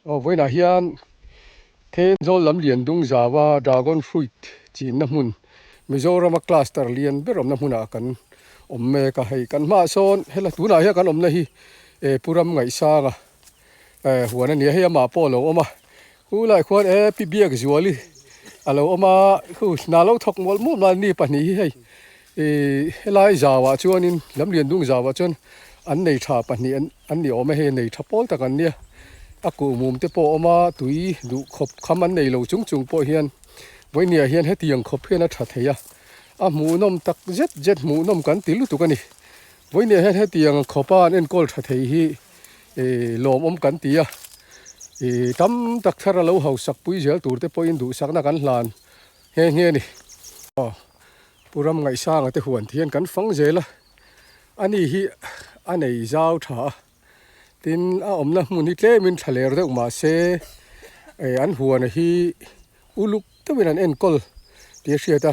với nãy hiền thế rồi làm liền đúng giờ và dragon fruit chỉ nằm hun Mizoram cluster liền biết làm hun à kan mẹ cả hay kan ma son hay là tu nãy hiền kan này puram ngày sa à huan anh ấy hay mà polo mà khu lại khoan PBA cái gì vậy alo mà khu nào lâu thọc mol mol là ni pani hay lại giờ và cho nên làm liền đúng giờ và cho anh này thà pani anh này ôm hay này thà pol ta kan nia aku mum te po ama tui du khop khaman nei lo chung chung po hian voinia hian he tiang khop hian a tha theya a mu nom tak jet mu nom kan tilu tu kani voinia hian he tiang khopa an kol tha thei hi lom kan tia tam tak thara lo hau sak pui zel tur te po in du sakna kan hlan he nge ni puram ngai sang ate huan thian kan fang zela ani hi anei zau tha tin na mun hi tle min thaler de ma se an huan hi uluk te win an en kol ti sia ta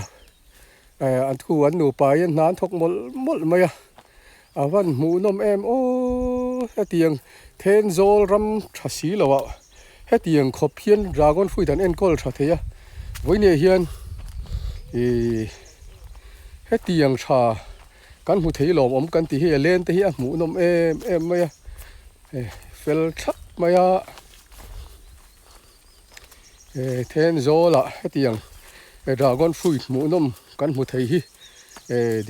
an thu an nu pa yan nan thok mol maya awan mu nom em o hetiang then zol ram thasi lawa hetiang khop hian dragon fruit an en kol tha theya voine hian hetiang tha kan hu thei lom kan ti hi len te hi mu nom em maya fel thak maya then zola hetiang dragon fruit mu nom kan mu thei hi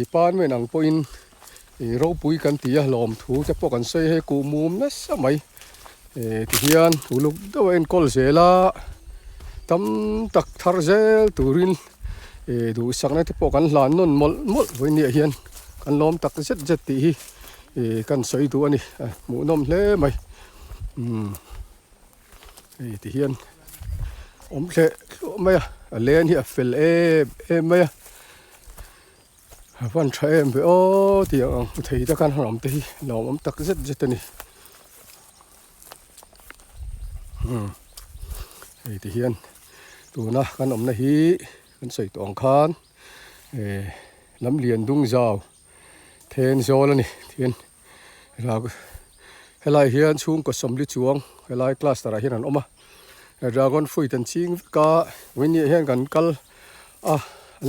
department ang point ro pui kan tia lom thu te po kan sei he ku mum na samai ti hian uluk do en kol zela tam tak thar zel turin du sakna te po kan hlan non mol voini hian kan lom tak zet ti hi kan sei tu ani mu nom hle mai ti hian hle mai len hi fel mai van trai em ve o ti ang thei ta kan ram te hi lom tak zet ani ti hian tu na kan na hi kan sei tong khan lam lian dung zaw then zol ani thian ra helai hian chung ko som li chuang helai class tara hian an oma dragon fruit an ching ka wini hian kan kal an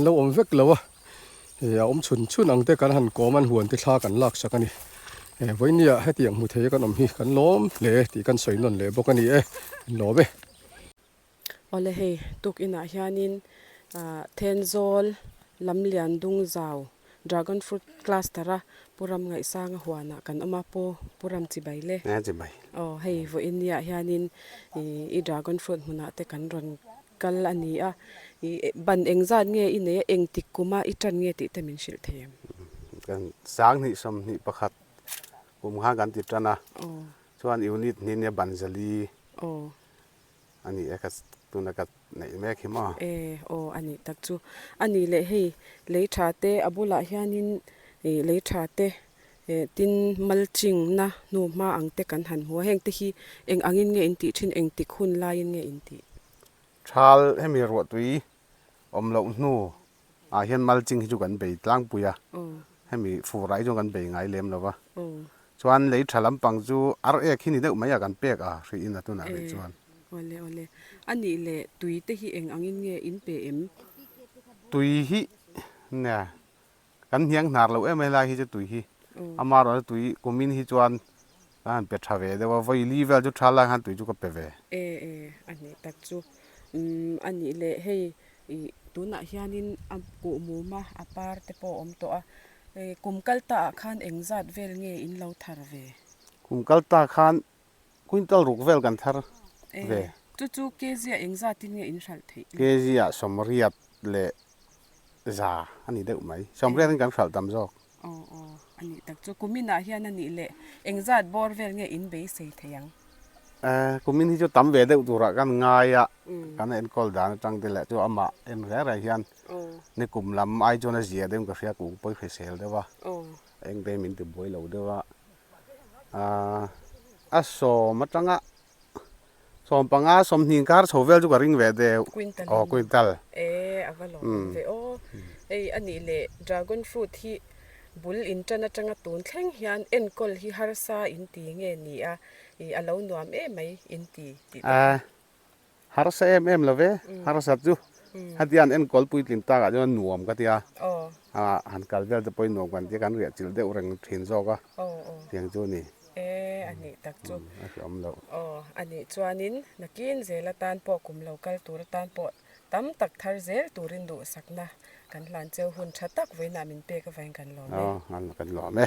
lo om vek lawa chun ang te kan han ko man huan te thla kan lak sakani voinia hetiang mu thei kan hi kan lom le ti kan soi non le bokani lobe ole he tuk ina hianin thenzol lamlian dung zaw dragon fruit cluster puram ngai sang huana kan ama po puram chibai le chibai hei vo india hianin i dragon fruit huna te kan ron kal ani a ban engzat nge ine engtik kuma i tan nge ti tamin shil them kan sang ni som ni pakhat ha kan ti tana chuan unit ni ne banjali ani ekas tuna kat nei mek hi ma ani tak chu ani le hei le tha te abula hianin le tha te tin malching na nu ma ang te kan han ho heng te hi eng angin nge in ti thin eng ti khun lain nge in ti thal hemi ro tui om lo nu a hian malching hi chu kan bei tlang puya hemi furai jo kan bei ngai lem lawa chuan le thalam pang chu ar ek hi ni de maya kan pek a ri in atuna le chuan ole ani le tui te hi eng angin nge in pe em tui hi nè kan hiang nar lo em la hi chu tui hi amar ro tui komin hi chuan an pe thave de wa voi li vel chu thala han tui chu ka pe ve ani tak chu ani le hei tuna hianin ku mu ma apar te po om to a kumkal ta khan engzat vel nge in lo thar ve kumkal ta khan quintal ruk vel kan thar ve chu kg engzat tin nge in hral thei kg a somriat le za ani de mai somriat kan hral tam jok ani tak chu kumina hian ani le engzat bor vel nge in be sei theyang kumin hi chu tam ve de tura kan ngaya kan en kol dan tang de le chu ama en ra hian ni kum lam ai chona zia dem ka ria ku poi phe sel dewa eng de min te boi lo dewa so matanga som panga som ning kar sovel chu ka ring ve de quintal avalo ve ei ani le dragon fruit hi bul in tana tanga tun thleng hian enkol hi harsa in ti nge ni a I alo nuam e mai in ti har sa em lo ve har sa chu hatian en kol pui tlim ta ga jo nuam ka tia oh han kal vel te poi nuam kan ti kan ria chil de ureng thin zo ka oh oh tiang chu ni ani tak chu om lo ani chuanin nakin zela tan po kum local tur tan po tam tak thar zel turin du sakna kan hlan cheu hun thatak veina min pe ka vain kan lo me han kan lo me